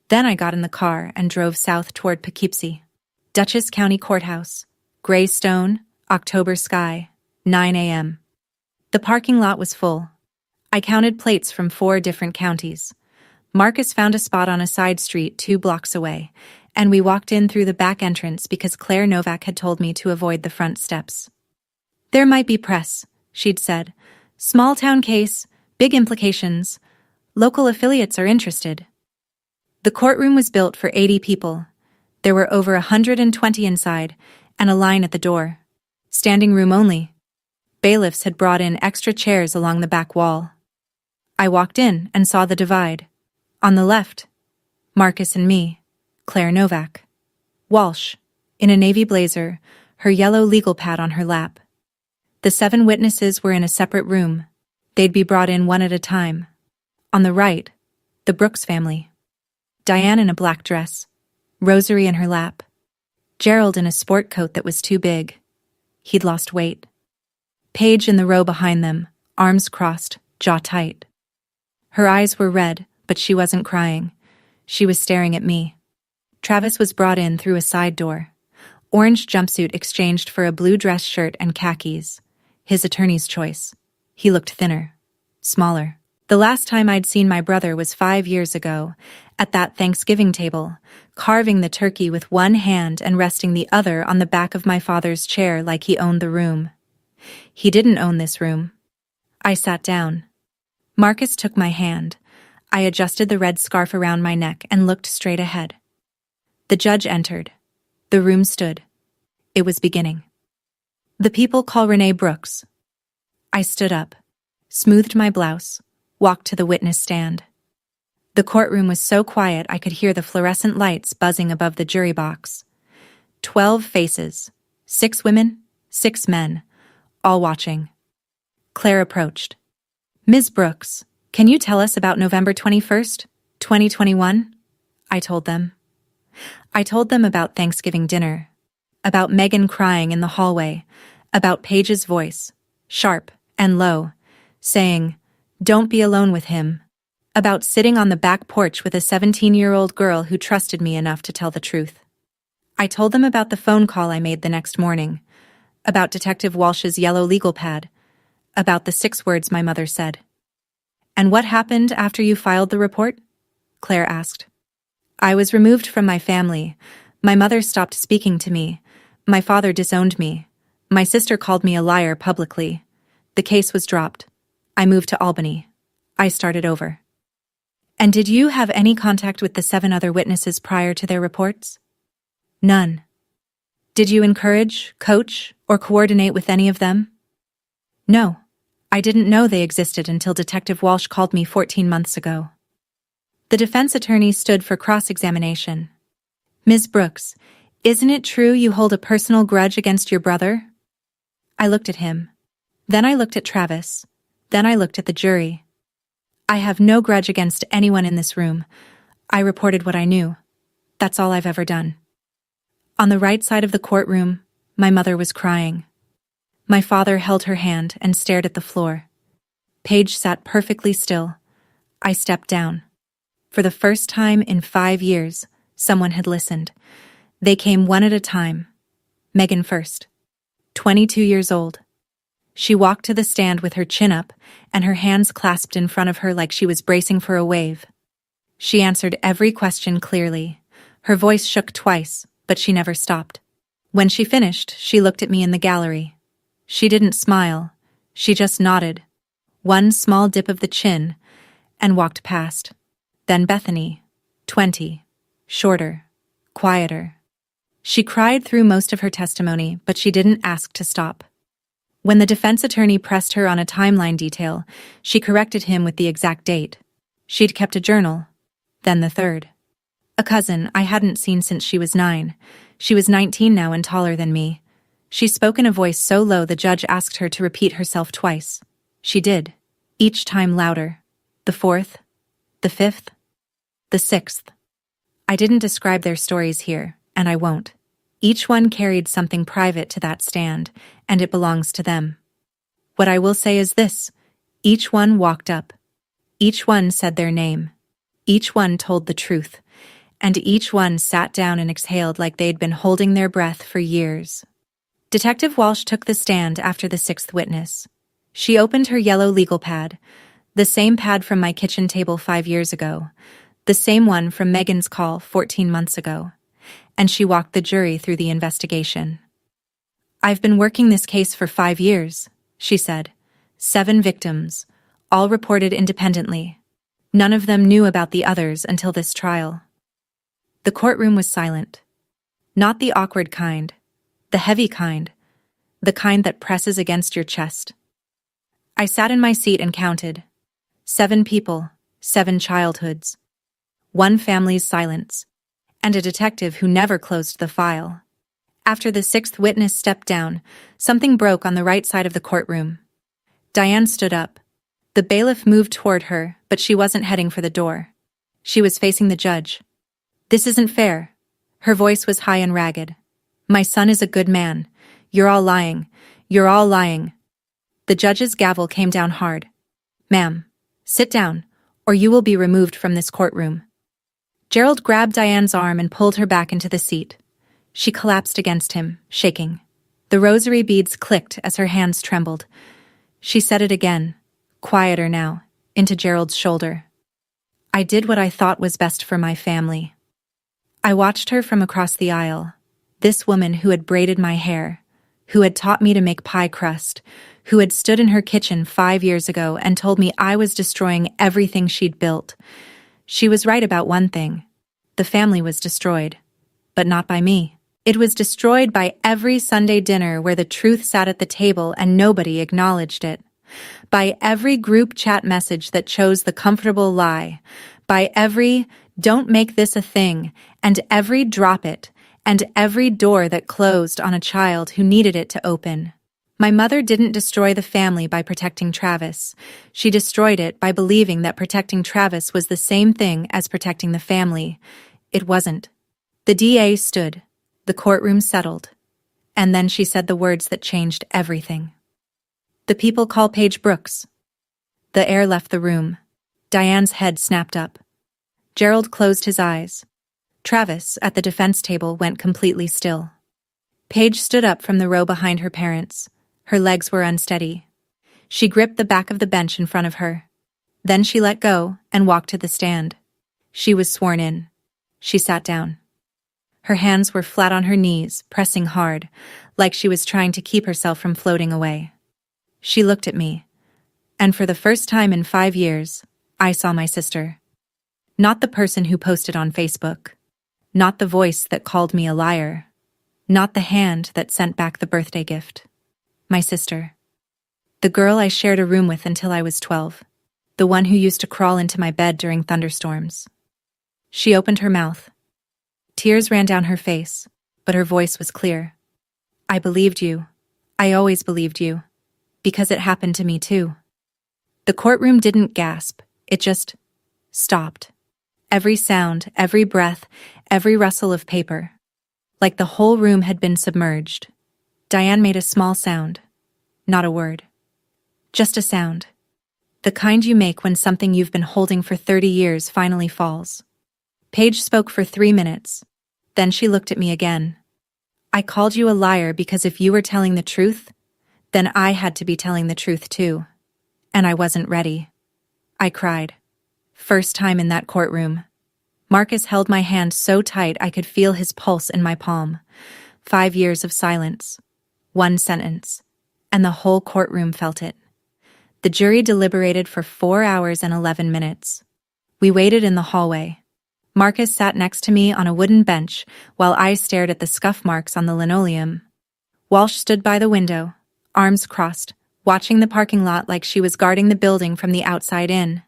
Then I got in the car and drove south toward Poughkeepsie. Dutchess County Courthouse, gray stone, October sky, 9 a.m. The parking lot was full. I counted plates from 4 different counties. Marcus found a spot on a side street 2 blocks away, and we walked in through the back entrance because Claire Novak had told me to avoid the front steps. There might be press, she'd said. Small town case, big implications. Local affiliates are interested. The courtroom was built for 80 people. There were over 120 inside, and a line at the door. Standing room only. Bailiffs had brought in extra chairs along the back wall. I walked in and saw the divide. On the left, Marcus and me, Claire Novak. Walsh, in a navy blazer, her yellow legal pad on her lap. The 7 witnesses were in a separate room. They'd be brought in one at a time. On the right, the Brooks family. Diane in a black dress, rosary in her lap. Gerald in a sport coat that was too big. He'd lost weight. Paige in the row behind them, arms crossed, jaw tight. Her eyes were red, but she wasn't crying. She was staring at me. Travis was brought in through a side door. Orange jumpsuit exchanged for a blue dress shirt and khakis. His attorney's choice. He looked thinner, smaller. The last time I'd seen my brother was 5 years ago, at that Thanksgiving table, carving the turkey with one hand and resting the other on the back of my father's chair like he owned the room. He didn't own this room. I sat down. Marcus took my hand. I adjusted the red scarf around my neck and looked straight ahead. The judge entered. The room stood. It was beginning. The people call Renee Brooks. I stood up, smoothed my blouse, walked to the witness stand. The courtroom was so quiet I could hear the fluorescent lights buzzing above the jury box. 12 faces, 6 women, 6 men, all watching. Claire approached. "Ms. Brooks, can you tell us about November 21st, 2021? I told them. I told them about Thanksgiving dinner, about Megan crying in the hallway, about Paige's voice, sharp and low, saying, "Don't be alone with him," about sitting on the back porch with a 17-year-old girl who trusted me enough to tell the truth. I told them about the phone call I made the next morning, about Detective Walsh's yellow legal pad, about the 6 words my mother said. "And what happened after you filed the report?" Claire asked. I was removed from my family. My mother stopped speaking to me. My father disowned me. My sister called me a liar publicly. The case was dropped. I moved to Albany. I started over. And did you have any contact with the 7 other witnesses prior to their reports? None. Did you encourage, coach, or coordinate with any of them? No. I didn't know they existed until Detective Walsh called me 14 months ago. The defense attorney stood for cross-examination. Ms. Brooks, isn't it true you hold a personal grudge against your brother? I looked at him. Then I looked at Travis. Then I looked at the jury. I have no grudge against anyone in this room. I reported what I knew. That's all I've ever done. On the right side of the courtroom, my mother was crying. My father held her hand and stared at the floor. Paige sat perfectly still. I stepped down. For the first time in 5 years, someone had listened. They came one at a time. Megan first. 22 years old. She walked to the stand with her chin up and her hands clasped in front of her like she was bracing for a wave. She answered every question clearly. Her voice shook twice, but she never stopped. When she finished, she looked at me in the gallery. She didn't smile. She just nodded. One small dip of the chin, and walked past. Then Bethany, 20, shorter, quieter. She cried through most of her testimony, but she didn't ask to stop. When the defense attorney pressed her on a timeline detail, she corrected him with the exact date. She'd kept a journal. Then the third. A cousin I hadn't seen since she was 9. She was 19 now and taller than me. She spoke in a voice so low the judge asked her to repeat herself twice. She did, each time louder. The 4th, the 5th, the 6th. I didn't describe their stories here, and I won't. Each one carried something private to that stand, and it belongs to them. What I will say is this: each one walked up. Each one said their name. Each one told the truth. And each one sat down and exhaled like they'd been holding their breath for years. Detective Walsh took the stand after the 6th witness. She opened her yellow legal pad, the same pad from my kitchen table 5 years ago, the same one from Megan's call 14 months ago, and she walked the jury through the investigation. I've been working this case for 5 years, she said. 7 victims, all reported independently. None of them knew about the others until this trial. The courtroom was silent. Not the awkward kind, the heavy kind, the kind that presses against your chest. I sat in my seat and counted. 7 people, 7 childhoods. 1 family's silence, and a detective who never closed the file. After the 6th witness stepped down, something broke on the right side of the courtroom. Diane stood up. The bailiff moved toward her, but she wasn't heading for the door. She was facing the judge. This isn't fair. Her voice was high and ragged. My son is a good man. You're all lying. You're all lying. The judge's gavel came down hard. Ma'am, sit down, or you will be removed from this courtroom. Gerald grabbed Diane's arm and pulled her back into the seat. She collapsed against him, shaking. The rosary beads clicked as her hands trembled. She said it again, quieter now, into Gerald's shoulder. I did what I thought was best for my family. I watched her from across the aisle, this woman who had braided my hair, who had taught me to make pie crust, who had stood in her kitchen 5 years ago and told me I was destroying everything she'd built. She was right about one thing. The family was destroyed, but not by me. It was destroyed by every Sunday dinner where the truth sat at the table and nobody acknowledged it. By every group chat message that chose the comfortable lie. By every "don't make this a thing," and every "drop it," and every door that closed on a child who needed it to open. My mother didn't destroy the family by protecting Travis. She destroyed it by believing that protecting Travis was the same thing as protecting the family. It wasn't. The DA stood. The courtroom settled. And then she said the words that changed everything. The people call Paige Brooks. The air left the room. Diane's head snapped up. Gerald closed his eyes. Travis, at the defense table, went completely still. Paige stood up from the row behind her parents. Her legs were unsteady. She gripped the back of the bench in front of her. Then she let go and walked to the stand. She was sworn in. She sat down. Her hands were flat on her knees, pressing hard, like she was trying to keep herself from floating away. She looked at me, and for the first time in 5 years, I saw my sister. Not the person who posted on Facebook. Not the voice that called me a liar. Not the hand that sent back the birthday gift. My sister. The girl I shared a room with until I was 12. The one who used to crawl into my bed during thunderstorms. She opened her mouth. Tears ran down her face, but her voice was clear. I believed you. I always believed you. Because it happened to me too. The courtroom didn't gasp. It just stopped. Every sound, every breath, every rustle of paper. Like the whole room had been submerged. Diane made a small sound. Not a word. Just a sound. The kind you make when something you've been holding for 30 years finally falls. Paige spoke for 3 minutes. Then she looked at me again. I called you a liar because if you were telling the truth, then I had to be telling the truth too. And I wasn't ready. I cried. First time in that courtroom. Marcus held my hand so tight I could feel his pulse in my palm. 5 years of silence. 1 sentence. And the whole courtroom felt it. The jury deliberated for 4 hours and 11 minutes. We waited in the hallway. Marcus sat next to me on a wooden bench while I stared at the scuff marks on the linoleum. Walsh stood by the window, arms crossed, watching the parking lot like she was guarding the building from the outside in.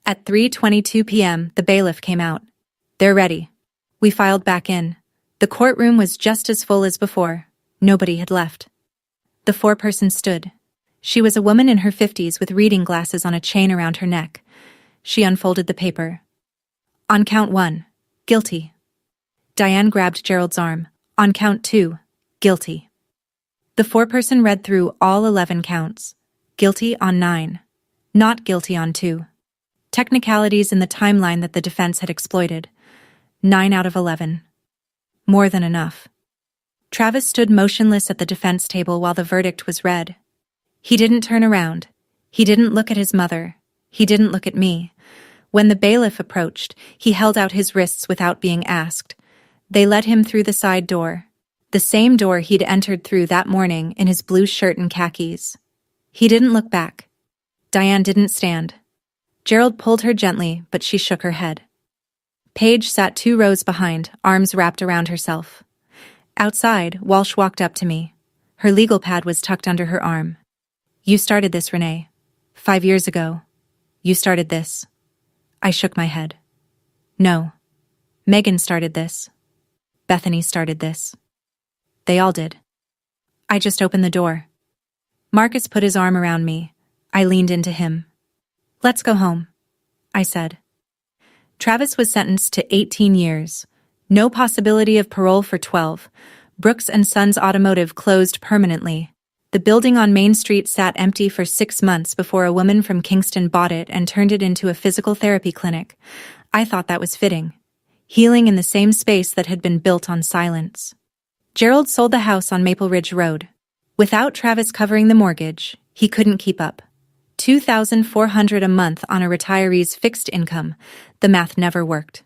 At 3:22 p.m., the bailiff came out. They're ready. We filed back in. The courtroom was just as full as before. Nobody had left. The foreperson stood. She was a woman in her 50s with reading glasses on a chain around her neck. She unfolded the paper. On count 1, guilty. Diane grabbed Gerald's arm. On count 2, guilty. The foreperson read through all 11 counts. Guilty on 9. Not guilty on 2. Technicalities in the timeline that the defense had exploited. 9 out of 11. More than enough. Travis stood motionless at the defense table while the verdict was read. He didn't turn around. He didn't look at his mother. He didn't look at me. When the bailiff approached, he held out his wrists without being asked. They led him through the side door. The same door he'd entered through that morning in his blue shirt and khakis. He didn't look back. Diane didn't stand. Gerald pulled her gently, but she shook her head. Paige sat 2 rows behind, arms wrapped around herself. Outside, Walsh walked up to me. Her legal pad was tucked under her arm. You started this, Renee. 5 years ago. You started this. I shook my head. No. Megan started this. Bethany started this. They all did. I just opened the door. Marcus put his arm around me. I leaned into him. Let's go home, I said. Travis was sentenced to 18 years. No possibility of parole for 12. Brooks and Sons Automotive closed permanently. The building on Main Street sat empty for 6 months before a woman from Kingston bought it and turned it into a physical therapy clinic. I thought that was fitting. Healing in the same space that had been built on silence. Gerald sold the house on Maple Ridge Road. Without Travis covering the mortgage, he couldn't keep up. $2,400 a month on a retiree's fixed income. The math never worked.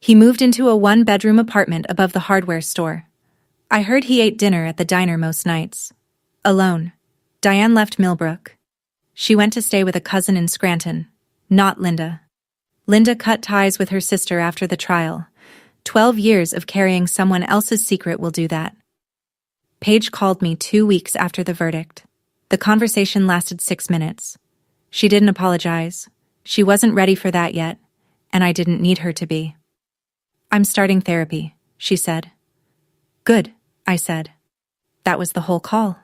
He moved into a 1-bedroom apartment above the hardware store. I heard he ate dinner at the diner most nights. Alone. Diane left Millbrook. She went to stay with a cousin in Scranton. Not Linda. Linda cut ties with her sister after the trial. 12 years of carrying someone else's secret will do that. Paige called me 2 weeks after the verdict. The conversation lasted 6 minutes. She didn't apologize. She wasn't ready for that yet, and I didn't need her to be. I'm starting therapy, she said. Good, I said. That was the whole call.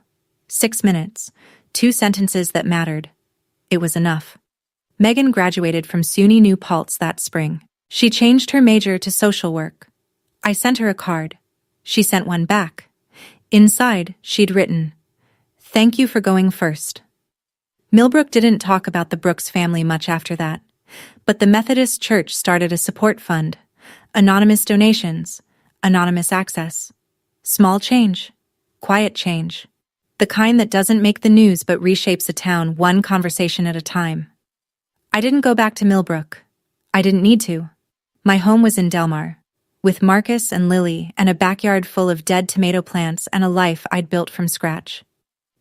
6 minutes, 2 sentences that mattered. It was enough. Megan graduated from SUNY New Paltz that spring. She changed her major to social work. I sent her a card. She sent one back. Inside, she'd written, "Thank you for going first." Millbrook didn't talk about the Brooks family much after that, but the Methodist Church started a support fund. Anonymous donations, anonymous access. Small change, quiet change. The kind that doesn't make the news but reshapes a town one conversation at a time. I didn't go back to Millbrook. I didn't need to. My home was in Delmar, with Marcus and Lily and a backyard full of dead tomato plants and a life I'd built from scratch.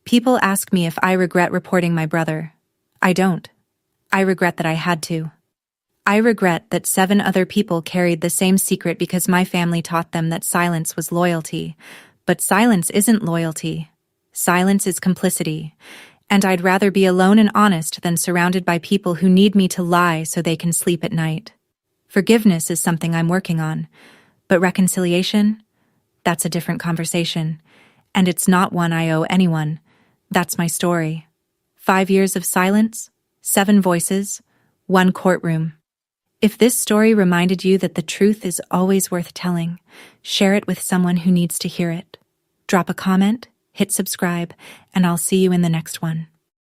People ask me if I regret reporting my brother. I don't. I regret that I had to. I regret that 7 other people carried the same secret because my family taught them that silence was loyalty. But silence isn't loyalty. Silence is complicity. And I'd rather be alone and honest than surrounded by people who need me to lie so they can sleep at night. Forgiveness is something I'm working on. But reconciliation? That's a different conversation. And it's not one I owe anyone. That's my story. 5 years of silence, 7 voices, 1 courtroom. If this story reminded you that the truth is always worth telling, share it with someone who needs to hear it. Drop a comment, hit subscribe, and I'll see you in the next one.